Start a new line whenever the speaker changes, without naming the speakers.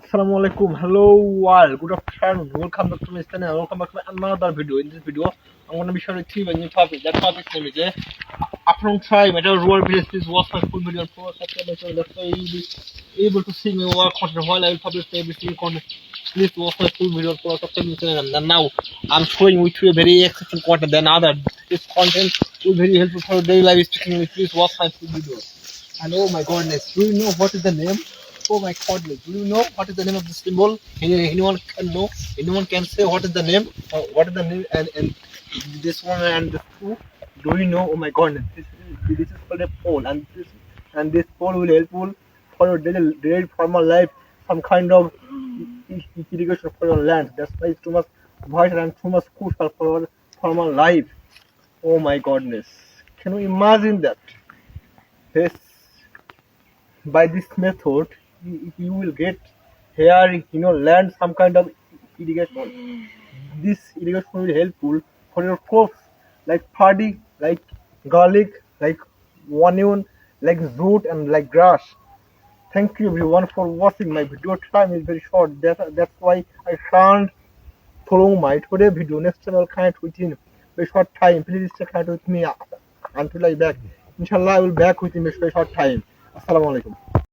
Assalamu alaikum. Hello world. Good afternoon. Welcome back to my channel. Welcome back to another video. In this video, I'm going to be sharing with you a new topic. That topic name is afternoon time at a rural village. Please watch my full video. That's why you'll be able to see me work content while I will publish every single content. Please watch my full video for subscribe my channel. And now I'm showing with you a very exciting content than other. This content will be very helpful for your daily life. Please watch my full video. And oh my goodness, do you know what is the name? Oh my goodness, do you know what is the name of this symbol? Anyone can know? Anyone can say what is the name? What is the name? And this one and this two. Do you know? Oh my goodness, this is called a pole, and this pole will helpful for your daily farmer life. Some kind of irrigation for your land. That's why it's too much vital and too much crucial for our farmer life. Oh my goodness, can you imagine that? This by this method you will get here land some kind of irrigation. This irrigation will helpful for your crops like paddy, like garlic, like onion, like root and like grass. Thank you everyone for watching. My video time is very short, that's why I can't follow my today video. Next time I'll connect within very short time. Please stay connected with me until I back. Inshallah I will back within a very short time. Assalamu alaikum.